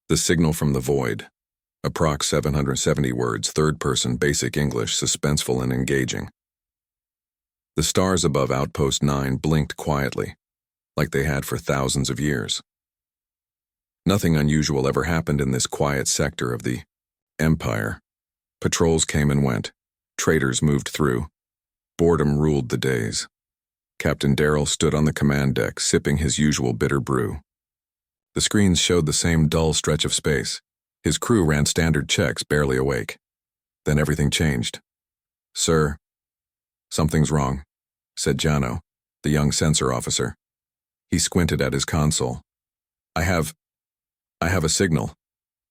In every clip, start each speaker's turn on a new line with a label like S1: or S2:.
S1: The signal from the void. Approx 770 words, third-person, basic English, suspenseful and engaging. The stars above Outpost 9 blinked quietly, like they had for thousands of years. Nothing unusual ever happened in this quiet sector of the Empire. Patrols came and went. Traders moved through. Boredom ruled the days. Captain Darrell stood on the command deck, sipping his usual bitter brew. The screens showed the same dull stretch of space. His crew ran standard checks, barely awake. Then everything changed. "Sir, something's wrong," said Jano, the young sensor officer. He squinted at his console. I have a signal,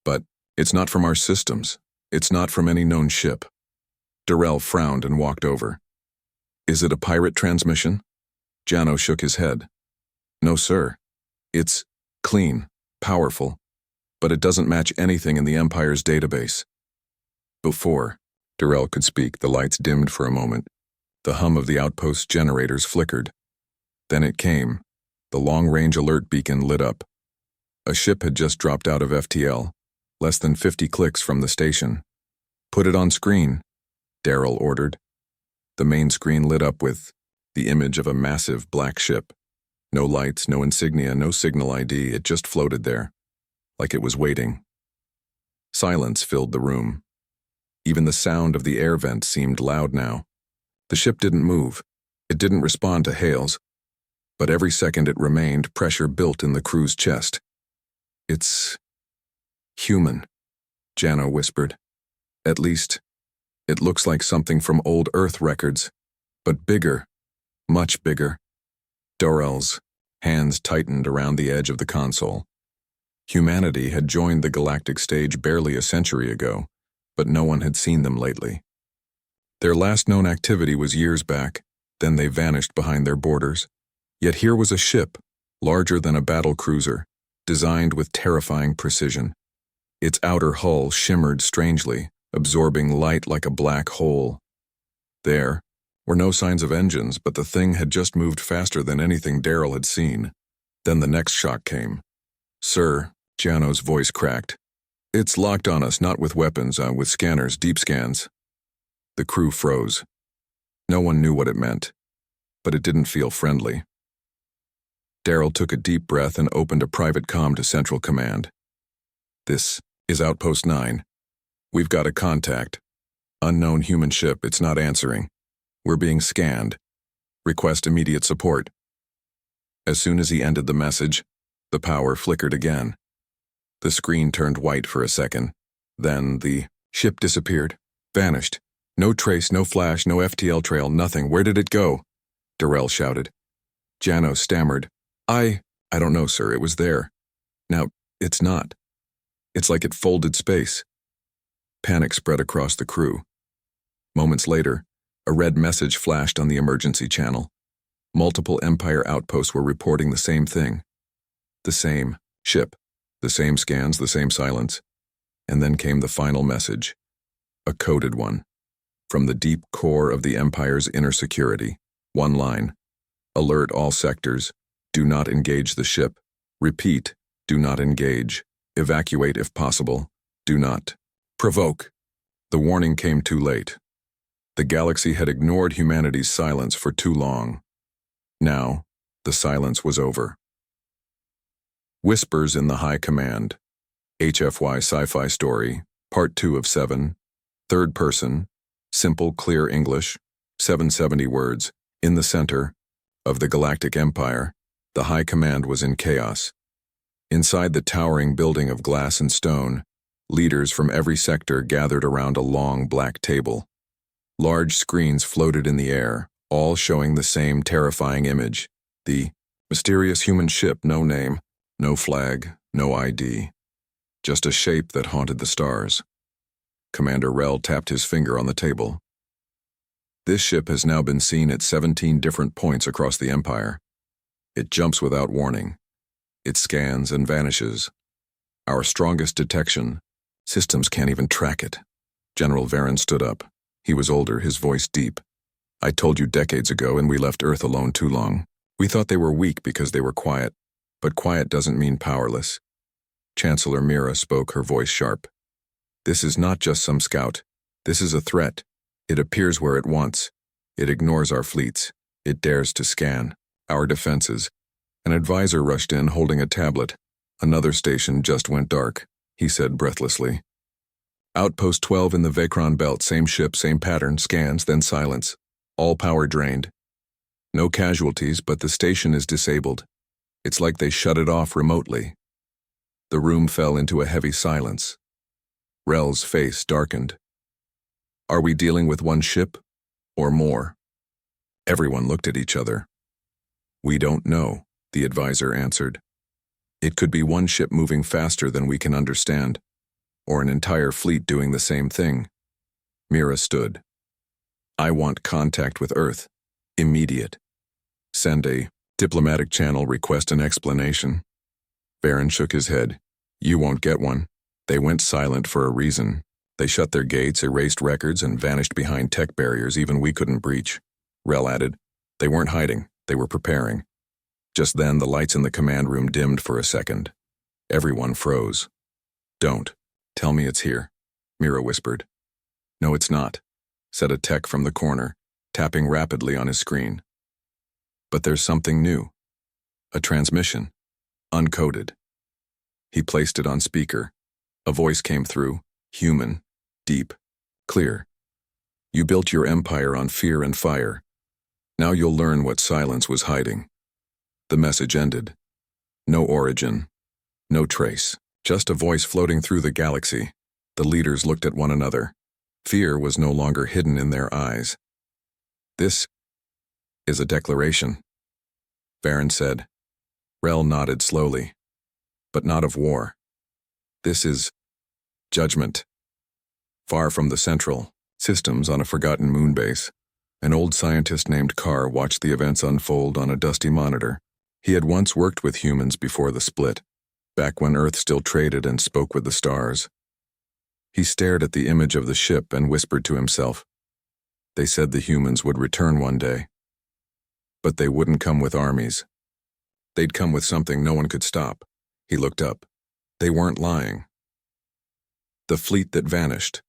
S1: but it's not from our systems. It's not from any known ship." Darrell frowned and walked over. "Is it a pirate transmission?" Jano shook his head. "No, sir. It's clean, powerful, but it doesn't match anything in the Empire's database." Before Darrell could speak, the lights dimmed for a moment. The hum of the outpost generators flickered. Then it came. The long-range alert beacon lit up. A ship had just dropped out of FTL, less than 50 clicks from the station. "Put it on screen," Darrell ordered. The main screen lit up with the image of a massive black ship. No lights, no insignia, no signal ID, it just floated there, like it was waiting. Silence filled the room. Even the sound of the air vent seemed loud now. The ship didn't move. It didn't respond to hails. But every second it remained, pressure built in the crew's chest. "It's human," Jano whispered. "At least, it looks like something from old Earth records, but bigger, much bigger." Darrell's hands tightened around the edge of the console. Humanity had joined the galactic stage barely a century ago, but no one had seen them lately. Their last known activity was years back, then they vanished behind their borders. Yet here was a ship, larger than a battle cruiser, designed with terrifying precision. Its outer hull shimmered strangely, absorbing light like a black hole. There were no signs of engines, but the thing had just moved faster than anything Darrell had seen. Then the next shock came. "Sir," Jano's voice cracked. "It's locked on us, not with weapons, with scanners, deep scans." The crew froze. No one knew what it meant, but it didn't feel friendly. Darrell took a deep breath and opened a private comm to Central Command. "This is Outpost 9. We've got a contact. Unknown human ship, it's not answering. We're being scanned. Request immediate support." As soon as he ended the message, the power flickered again. The screen turned white for a second. Then the ship disappeared, vanished. No trace, no flash, no FTL trail, nothing. "Where did it go?" Darrell shouted. Jano stammered. I don't know, sir. It was there. Now, it's not. It's like it folded space." Panic spread across the crew. Moments later, a red message flashed on the emergency channel. Multiple Empire outposts were reporting the same thing. The same ship, the same scans, the same silence. And then came the final message. A coded one. From the deep core of the Empire's inner security. One line. "Alert all sectors. Do not engage the ship. Repeat, do not engage. Evacuate if possible. Do not provoke." The warning came too late. The galaxy had ignored humanity's silence for too long. Now, the silence was over. Whispers in the High Command. HFY Sci-Fi Story, Part 2 of 7. Third person. Simple, clear English. 770 words. In the center of the Galactic Empire, the High Command was in chaos. Inside the towering building of glass and stone, leaders from every sector gathered around a long black table. Large screens floated in the air, all showing the same terrifying image. The mysterious human ship, no name, no flag, no ID. Just a shape that haunted the stars. Commander Rel tapped his finger on the table. "This ship has now been seen at 17 different points across the Empire. It jumps without warning. It scans and vanishes. Our strongest detection. Systems can't even track it." General Varen stood up. He was older, his voice deep. "I told you decades ago, and we left Earth alone too long. We thought they were weak because they were quiet. But quiet doesn't mean powerless. Chancellor Mira spoke, her voice sharp. This is not just some scout. This is a threat. It appears where it wants. It ignores our fleets. It dares to scan our defenses. An advisor rushed in, holding a tablet. Another station just went dark, he said breathlessly. Outpost 12 in the Vacron belt, same ship, same pattern, scans, then silence. All power drained. No casualties, but the station is disabled. It's like they shut it off remotely. The room fell into a heavy silence. Rel's face darkened. Are we dealing with one ship, or more? Everyone looked at each other. We don't know, the advisor answered. It could be one ship moving faster than we can understand, or an entire fleet doing the same thing. Mira stood. I want contact with Earth. Immediate. Send a diplomatic channel, request an explanation. Baron shook his head. You won't get one. They went silent for a reason. They shut their gates, erased records, and vanished behind tech barriers even we couldn't breach. Rel added. They weren't hiding. They were preparing. Just then, the lights in the command room dimmed for a second. Everyone froze. Don't. Tell me it's here, Mira whispered. No, it's not, said a tech from the corner, tapping rapidly on his screen. But there's something new. A transmission. Uncoded. He placed it on speaker. A voice came through, human, deep, clear. You built your empire on fear and fire. Now you'll learn what silence was hiding. The message ended. No origin. No trace. Just a voice floating through the galaxy. The leaders looked at one another. Fear was no longer hidden in their eyes. This is a declaration, Baron said. Rel nodded slowly. But not of war. This is judgment. Far from the central systems on a forgotten moon base, an old scientist named Carr watched the events unfold on a dusty monitor. He had once worked with humans before the split, back when Earth still traded and spoke with the stars. He stared at the image of the ship and whispered to himself. They said the humans would return one day. But they wouldn't come with armies. They'd come with something no one could stop. He looked up. They weren't lying. The Fleet That Vanished.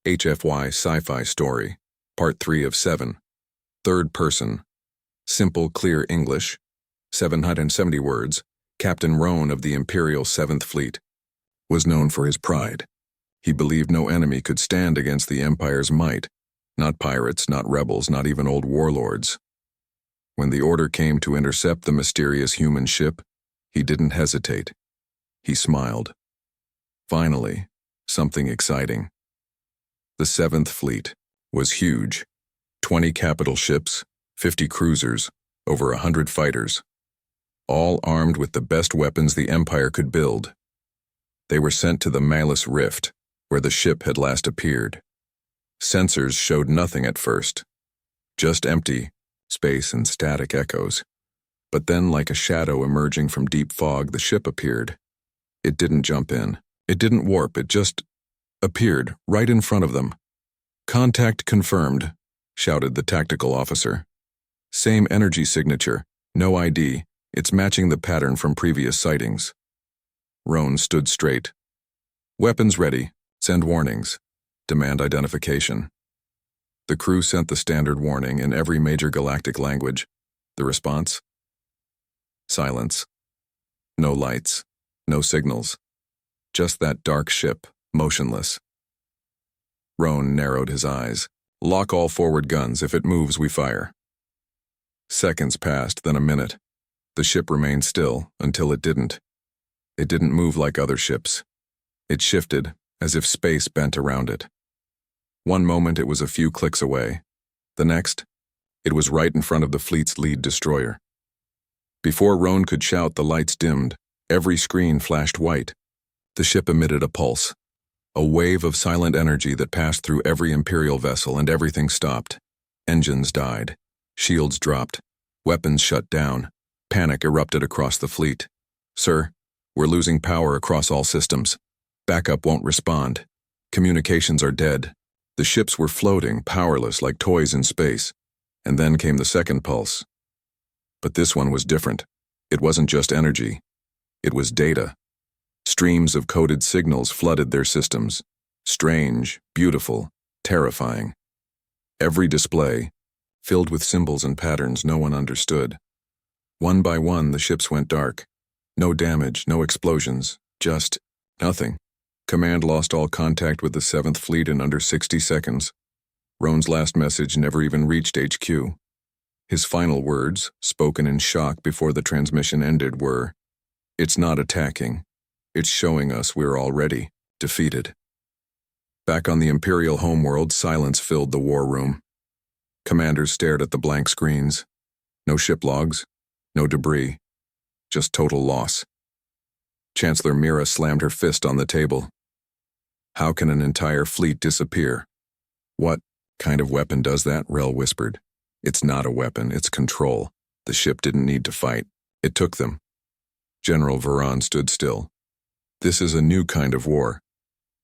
S1: HFY Sci-Fi Story. Part 3 of 7. Third person. Simple, clear English. 770 words. Captain Roan of the Imperial 7th Fleet was known for his pride. He believed no enemy could stand against the Empire's might. Not pirates, not rebels, not even old warlords. When the order came to intercept the mysterious human ship, he didn't hesitate. He smiled. Finally, something exciting. The 7th Fleet was huge. 20 capital ships, 50 cruisers, over 100 fighters. All armed with the best weapons the Empire could build. They were sent to the Malus Rift, where the ship had last appeared. Sensors showed nothing at first. Just empty space and static echoes. But then, like a shadow emerging from deep fog, the ship appeared. It didn't jump in. It didn't warp. It just appeared right in front of them. Contact confirmed, shouted the tactical officer. Same energy signature, no ID. It's matching the pattern from previous sightings. Roan stood straight. Weapons ready. Send warnings. Demand identification. The crew sent the standard warning in every major galactic language. The response? Silence. No lights. No signals. Just that dark ship, motionless. Roan narrowed his eyes. Lock all forward guns. If it moves, we fire. Seconds passed, then a minute. The ship remained still until it didn't. It didn't move like other ships. It shifted, as if space bent around it. One moment it was a few clicks away. The next, it was right in front of the fleet's lead destroyer. Before Roan could shout, the lights dimmed. Every screen flashed white. The ship emitted a pulse. A wave of silent energy that passed through every Imperial vessel, and everything stopped. Engines died. Shields dropped. Weapons shut down. Panic erupted across the fleet. Sir, we're losing power across all systems. Backup won't respond. Communications are dead. The ships were floating, powerless, like toys in space. And then came the second pulse. But this one was different. It wasn't just energy. It was data. Streams of coded signals flooded their systems. Strange, beautiful, terrifying. Every display, filled with symbols and patterns no one understood. One by one, the ships went dark. No damage, no explosions, just nothing. Command lost all contact with the 7th Fleet in under 60 seconds. Roan's last message never even reached HQ. His final words, spoken in shock before the transmission ended, were, "It's not attacking. It's showing us we're already defeated." Back on the Imperial homeworld, silence filled the war room. Commanders stared at the blank screens. No ship logs, no debris, just total loss. Chancellor Mira slammed her fist on the table. How can an entire fleet disappear? What kind of weapon does that? Rel whispered. It's not a weapon, it's control. The ship didn't need to fight. It took them. General Veron stood still. This is a new kind of war.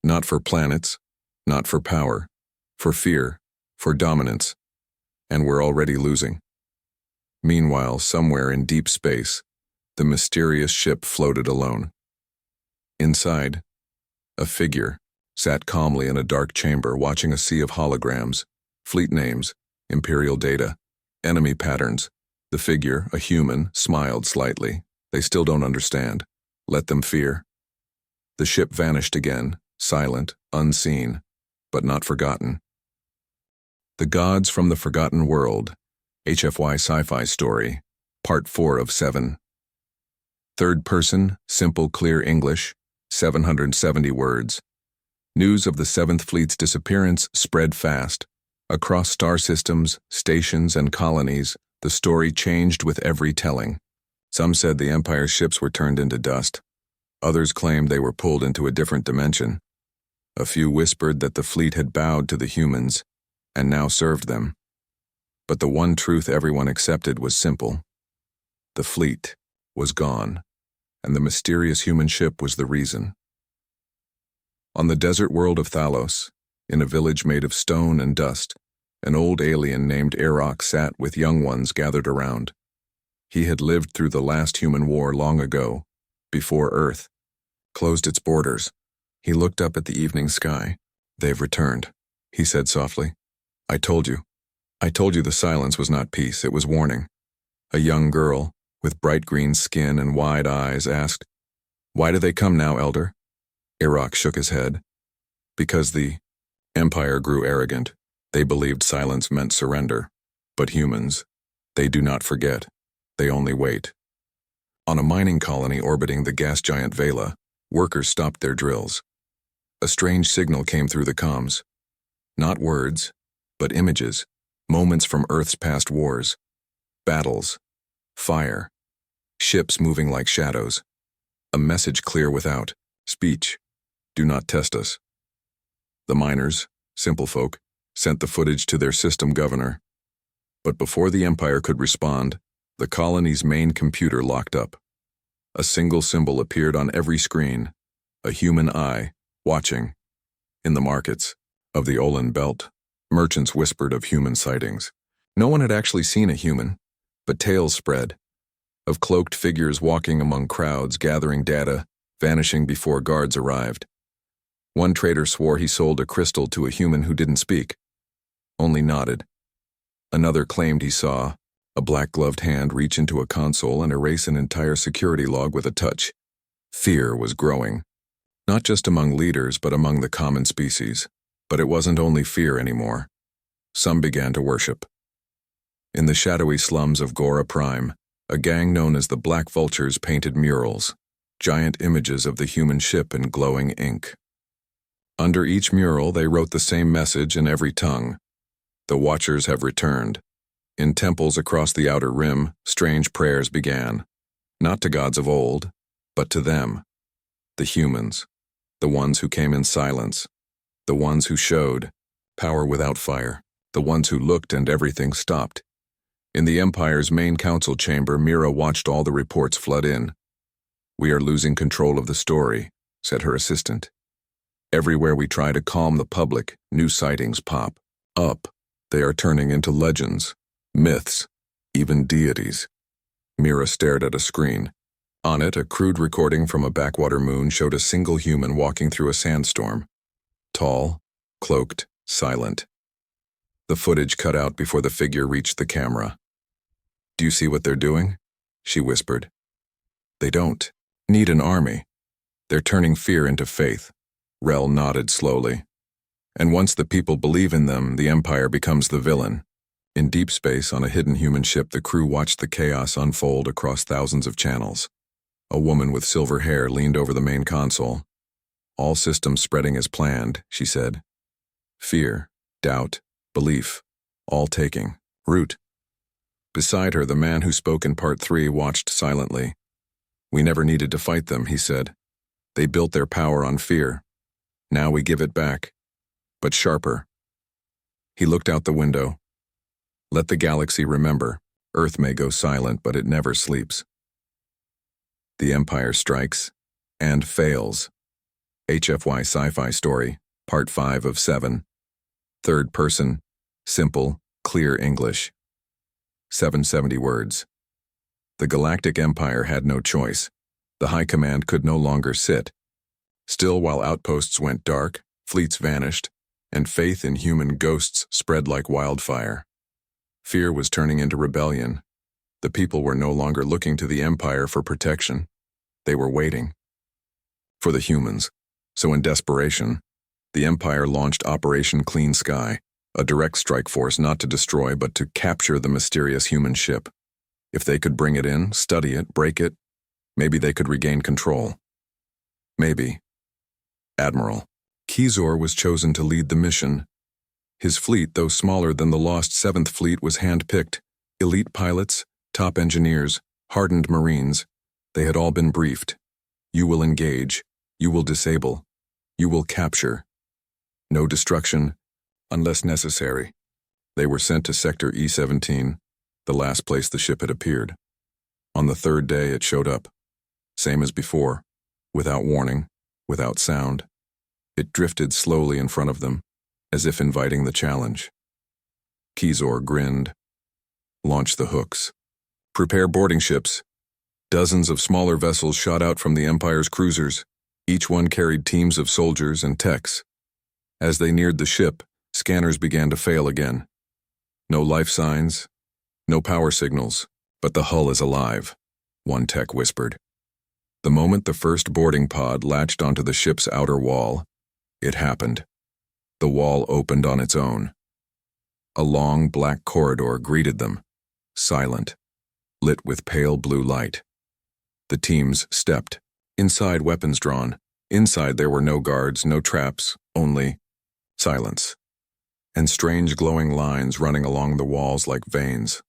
S1: Not for planets, not for power, for fear, for dominance. And we're already losing. Meanwhile, somewhere in deep space, the mysterious ship floated alone. Inside, a figure sat calmly in a dark chamber watching a sea of holograms, fleet names, Imperial data, enemy patterns. The figure, a human, smiled slightly. They still don't understand. Let them fear. The ship vanished again, silent, unseen, but not forgotten. The Gods from the Forgotten World, HFY Sci-Fi Story, Part 4 of 7. Third person, simple, clear English, 770 words. News of the 7th Fleet's disappearance spread fast. Across star systems, stations, and colonies, the story changed with every telling. Some said the Empire's ships were turned into dust. Others claimed they were pulled into a different dimension. A few whispered that the fleet had bowed to the humans and now served them. But the one truth everyone accepted was simple. The fleet was gone, and the mysterious human ship was the reason. On the desert world of Thalos, in a village made of stone and dust, an old alien named Iraq sat with young ones gathered around. He had lived through the last human war long ago, before Earth closed its borders. He looked up at the evening sky. "They've returned," he said softly. I told you the silence was not peace, it was warning." A young girl, with bright green skin and wide eyes, asked, "Why do they come now, Elder?" Iraq shook his head. "Because the Empire grew arrogant. They believed silence meant surrender. But humans, they do not forget. They only wait." On a mining colony orbiting the gas giant Vela, workers stopped their drills. A strange signal came through the comms. Not words, but images, moments from Earth's past wars. Battles, fire, ships moving like shadows. A message clear without speech. Do not test us. The miners, simple folk, sent the footage to their system governor. But before the Empire could respond, the colony's main computer locked up. A single symbol appeared on every screen, a human eye, watching. In the markets of the Olan Belt, merchants whispered of human sightings. No one had actually seen a human, but tales spread of cloaked figures walking among crowds, gathering data, vanishing before guards arrived. One trader swore he sold a crystal to a human who didn't speak, only nodded. Another claimed he saw a black-gloved hand reach into a console and erase an entire security log with a touch. Fear was growing, not just among leaders but among the common species. But it wasn't only fear anymore. Some began to worship. In the shadowy slums of Gora Prime, a gang known as the Black Vultures painted murals, giant images of the human ship in glowing ink. Under each mural, they wrote the same message in every tongue. The Watchers have returned. In temples across the Outer Rim, strange prayers began, not to gods of old, but to them, the humans, the ones who came in silence, the ones who showed power without fire, the ones who looked and everything stopped. In the Empire's main council chamber, Mira watched all the reports flood in. "We are losing control of the story," said her assistant. "Everywhere we try to calm the public, new sightings pop up. They are turning into legends, myths, even deities." Mira stared at a screen. On it, a crude recording from a backwater moon showed a single human walking through a sandstorm. Tall, cloaked, silent. The footage cut out before the figure reached the camera. "Do you see what they're doing?" she whispered. "They don't need an army. They're turning fear into faith." Rel nodded slowly. "And once the people believe in them, the Empire becomes the villain." In deep space, on a hidden human ship, the crew watched the chaos unfold across thousands of channels. A woman with silver hair leaned over the main console. "All systems spreading as planned," she said. "Fear, doubt, belief, all taking root." Beside her, the man who spoke in Part 3 watched silently. "We never needed to fight them," he said. "They built their power on fear. Now we give it back, but sharper." He looked out the window. "Let the galaxy remember, Earth may go silent, but it never sleeps." The Empire strikes and fails. HFY Sci-Fi story, Part 5 of 7. Third person, simple, clear English. 770 words. The Galactic Empire had no choice. The High Command could no longer sit still while outposts went dark, fleets vanished, and faith in human ghosts spread like wildfire. Fear was turning into rebellion. The people were no longer looking to the Empire for protection. They were waiting for the humans. So in desperation, the Empire launched Operation Clean Sky, a direct strike force not to destroy but to capture the mysterious human ship. If they could bring it in, study it, break it, maybe they could regain control. Maybe. Admiral Kezor was chosen to lead the mission. His fleet, though smaller than the lost 7th Fleet, was hand-picked. Elite pilots, top engineers, hardened Marines. They had all been briefed. You will engage. You will disable. You will capture. No destruction, unless necessary. They were sent to Sector E-17, the last place the ship had appeared. On the 3rd day, it showed up. Same as before, without warning, without sound. It drifted slowly in front of them, as if inviting the challenge. Kezor grinned. "Launch the hooks. Prepare boarding ships." Dozens of smaller vessels shot out from the Empire's cruisers. Each one carried teams of soldiers and techs. As they neared the ship, scanners began to fail again. No life signs, no power signals, but the hull is alive, one tech whispered. The moment the first boarding pod latched onto the ship's outer wall, it happened. The wall opened on its own. A long black corridor greeted them, silent, lit with pale blue light. The teams stepped, inside weapons drawn. Inside there were no guards, no traps, only silence, and strange glowing lines running along the walls like veins.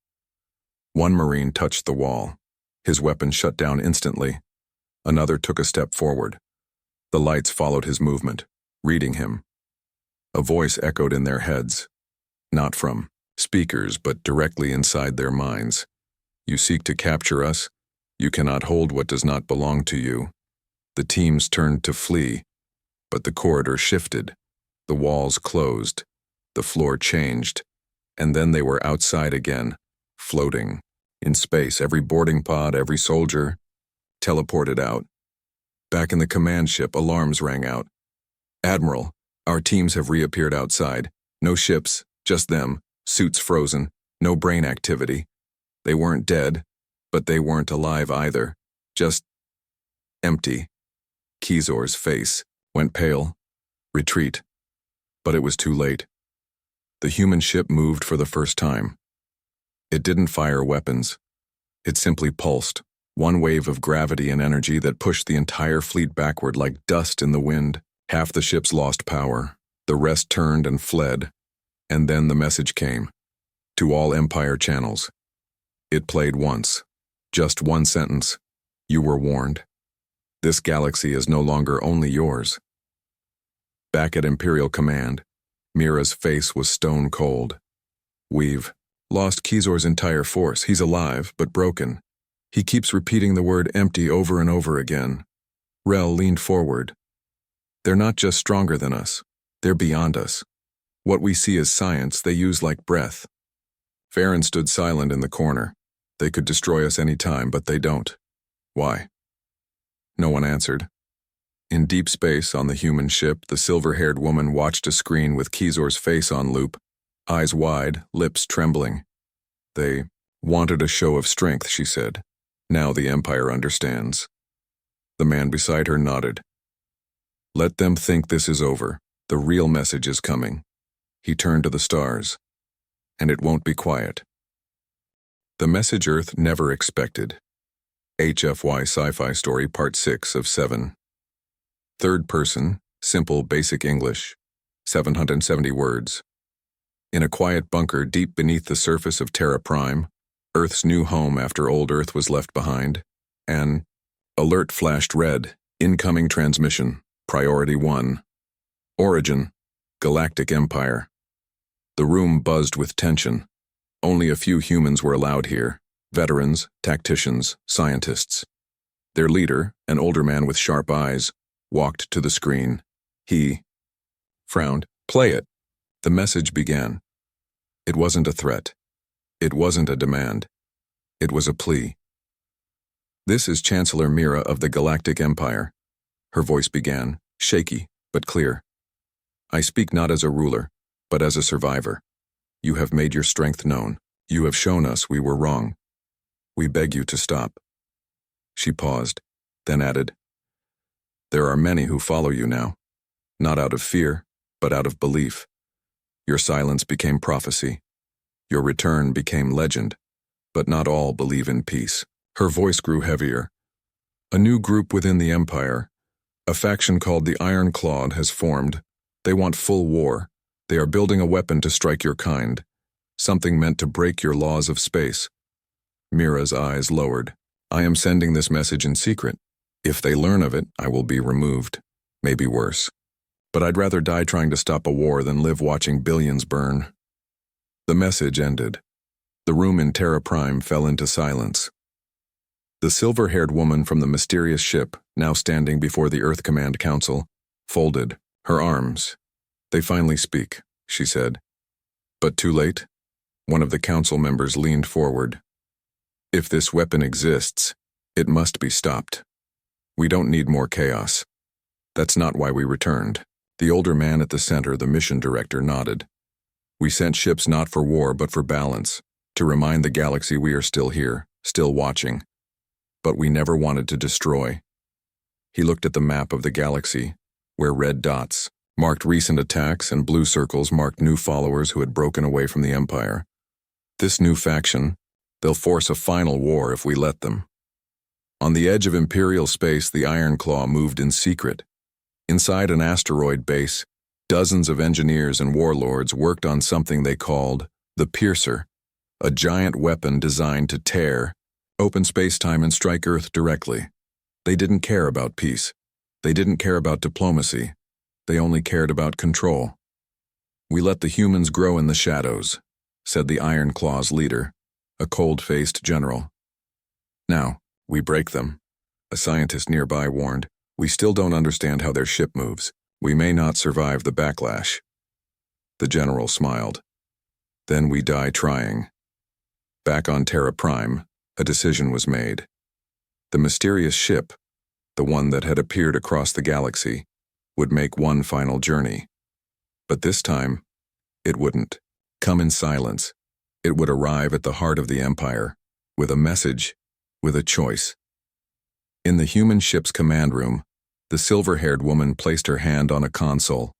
S1: One Marine touched the wall. His weapon shut down instantly. Another took a step forward. The lights followed his movement, reading him. A voice echoed in their heads, not from speakers, but directly inside their minds. "You seek to capture us? You cannot hold what does not belong to you." The teams turned to flee, but the corridor shifted. The walls closed. The floor changed. And then they were outside again, floating. In space, every boarding pod, every soldier, teleported out. Back in the command ship, alarms rang out. "Admiral, our teams have reappeared outside. No ships, just them, suits frozen, no brain activity. They weren't dead, but they weren't alive either. Just empty." Kezor's face went pale. Retreat. But it was too late. The human ship moved for the first time. It didn't fire weapons. It simply pulsed, one wave of gravity and energy that pushed the entire fleet backward like dust in the wind. Half the ships lost power. The rest turned and fled. And then the message came. To all Empire channels. It played once. Just one sentence. You were warned. This galaxy is no longer only yours. Back at Imperial Command, Mira's face was stone cold. "We've lost Kezor's entire force. He's alive, but broken. He keeps repeating the word empty over and over again." Rel leaned forward. "They're not just stronger than us. They're beyond us. What we see as science, they use like breath." Farron stood silent in the corner. "They could destroy us any time, but they don't." "Why?" No one answered. In deep space on the human ship, the silver-haired woman watched a screen with Kezor's face on loop, eyes wide, lips trembling. They wanted a show of strength, she said. Now the Empire understands. The man beside her nodded. Let them think this is over. The real message is coming. He turned to the stars. And it won't be quiet. The message Earth never expected. HFY Sci-Fi Story Part 6 of 7. Third person, simple basic English, 770 words. In a quiet bunker deep beneath the surface of Terra Prime, Earth's new home after old Earth was left behind, an alert flashed red, incoming transmission, priority 1. Origin, Galactic Empire. The room buzzed with tension. Only a few humans were allowed here, veterans, tacticians, scientists. Their leader, an older man with sharp eyes, walked to the screen. He frowned. Play it. The message began. It wasn't a threat. It wasn't a demand. It was a plea. This is Chancellor Mira of the Galactic Empire. Her voice began, shaky but clear. I speak not as a ruler, but as a survivor. You have made your strength known. You have shown us we were wrong. We beg you to stop. She paused, then added, There are many who follow you now, not out of fear, but out of belief. Your silence became prophecy. Your return became legend, but not all believe in peace. Her voice grew heavier. A new group within the Empire, a faction called the Iron Clawed, has formed. They want full war. They are building a weapon to strike your kind, something meant to break your laws of space. Mira's eyes lowered. I am sending this message in secret. If they learn of it, I will be removed. Maybe worse. But I'd rather die trying to stop a war than live watching billions burn. The message ended. The room in Terra Prime fell into silence. The silver-haired woman from the mysterious ship, now standing before the Earth Command Council, folded her arms. They finally speak, she said. But too late? One of the council members leaned forward. If this weapon exists, it must be stopped. We don't need more chaos. That's not why we returned. The older man at the center, the mission director, nodded. We sent ships not for war but for balance, to remind the galaxy we are still here, still watching. But we never wanted to destroy. He looked at the map of the galaxy, where red dots marked recent attacks and blue circles marked new followers who had broken away from the Empire. This new faction, they'll force a final war if we let them. On the edge of Imperial space, the Iron Claw moved in secret. Inside an asteroid base, dozens of engineers and warlords worked on something they called the Piercer, a giant weapon designed to tear, open space-time and strike Earth directly. They didn't care about peace. They didn't care about diplomacy. They only cared about control. We let the humans grow in the shadows, said the Iron Claw's leader, a cold-faced general. Now, we break them. A scientist nearby warned, we still don't understand how their ship moves. We may not survive the backlash. The general smiled. Then we die trying. Back on Terra Prime, a decision was made. The mysterious ship, the one that had appeared across the galaxy, would make one final journey. But this time, it wouldn't come in silence. It would arrive at the heart of the Empire, with a message, with a choice. In the human ship's command room, the silver-haired woman placed her hand on a console.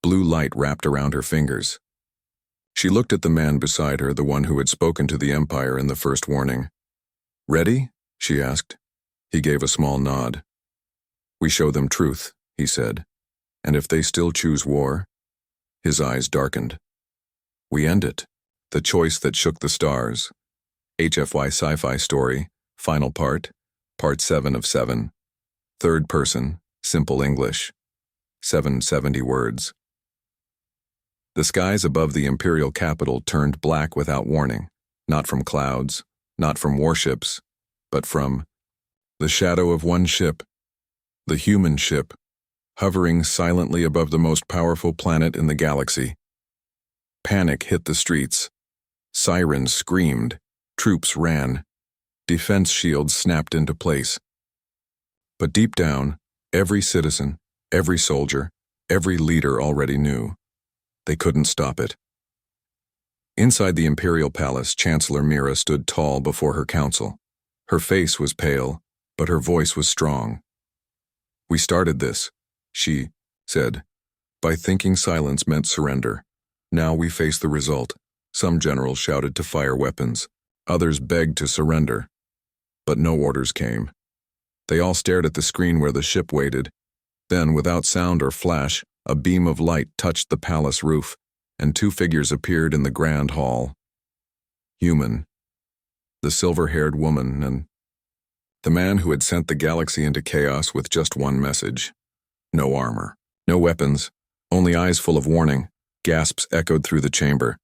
S1: Blue light wrapped around her fingers. She looked at the man beside her, the one who had spoken to the Empire in the first warning. Ready? She asked. He gave a small nod. We show them truth, he said. And if they still choose war? His eyes darkened. We end it. The choice that shook the stars. HFY Sci-Fi Story, Final Part, Part 7 of 7. Third person, simple English. 770 words. The skies above the Imperial capital turned black without warning, not from clouds, not from warships, but from the shadow of one ship, the human ship, hovering silently above the most powerful planet in the galaxy. Panic hit the streets. Sirens screamed. Troops ran. Defense shields snapped into place. But deep down, every citizen, every soldier, every leader already knew. They couldn't stop it. Inside the Imperial Palace, Chancellor Mira stood tall before her council. Her face was pale, but her voice was strong. "We started this," she said, "by thinking silence meant surrender. Now we face the result." Some generals shouted to fire weapons. Others begged to surrender. But no orders came. They all stared at the screen where the ship waited. Then, without sound or flash, a beam of light touched the palace roof, and two figures appeared in the grand hall. Human. The silver-haired woman and the man who had sent the galaxy into chaos with just one message. No armor, no weapons, only eyes full of warning. Gasps echoed through the chamber.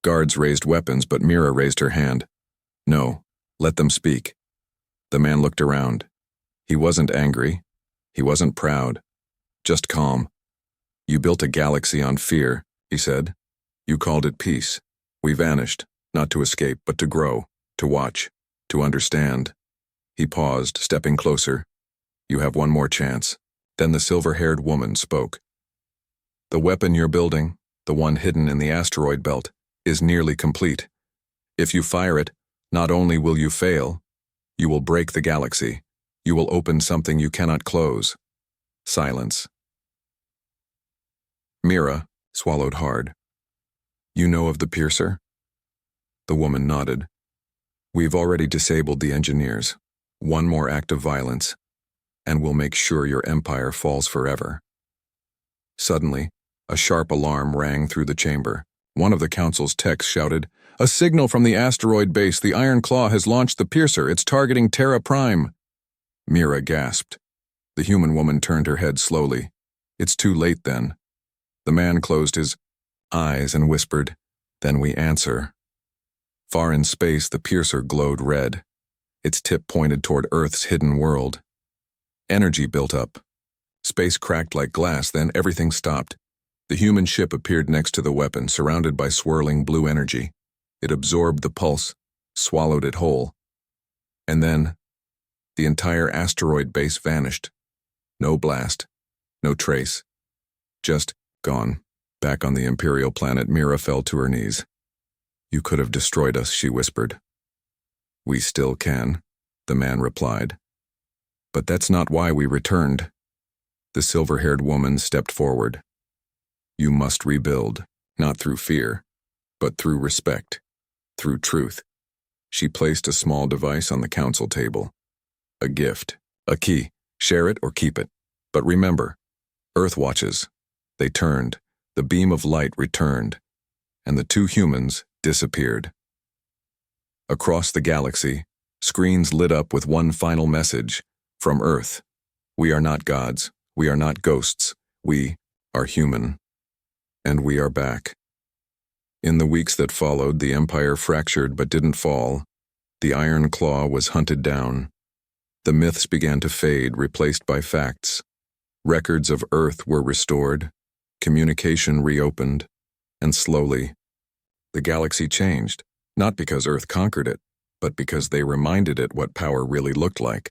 S1: Guards raised weapons, but Mira raised her hand. "No, let them speak." The man looked around. He wasn't angry. He wasn't proud. Just calm. "You built a galaxy on fear," he said. "You called it peace. We vanished, not to escape, but to grow, to watch, to understand." He paused, stepping closer. "You have one more chance." Then the silver-haired woman spoke. "The weapon you're building, the one hidden in the asteroid belt, is nearly complete. If you fire it, not only will you fail, you will break the galaxy. You will open something you cannot close." Silence. Mira swallowed hard. "You know of the piercer?" The woman nodded. "We've already disabled the engineers. One more act of violence, and we'll make sure your empire falls forever." Suddenly, a sharp alarm rang through the chamber. One of the council's techs shouted, "A signal from the asteroid base. The Iron Claw has launched the piercer. It's targeting Terra Prime." Mira gasped. The human woman turned her head slowly. "It's too late then." The man closed his eyes and whispered, "Then we answer." Far in space, the piercer glowed red. Its tip pointed toward Earth's hidden world. Energy built up. Space cracked like glass, then everything stopped. The human ship appeared next to the weapon, surrounded by swirling blue energy. It absorbed the pulse, swallowed it whole. And then, the entire asteroid base vanished. No blast, no trace. Just gone. Back on the Imperial planet, Mira fell to her knees. "You could have destroyed us," she whispered. "We still can," the man replied. "But that's not why we returned." The silver-haired woman stepped forward. "You must rebuild, not through fear, but through respect, through truth." She placed a small device on the council table. "A gift, a key. Share it or keep it. But remember, Earth watches." They turned. The beam of light returned, and the two humans disappeared. Across the galaxy, screens lit up with one final message from Earth. "We are not gods. We are not ghosts. We are human. And we are back." In the weeks that followed, the Empire fractured but didn't fall. The Iron Claw was hunted down. The myths began to fade, replaced by facts. Records of Earth were restored, communication reopened, and slowly, the galaxy changed, not because Earth conquered it, but because they reminded it what power really looked like.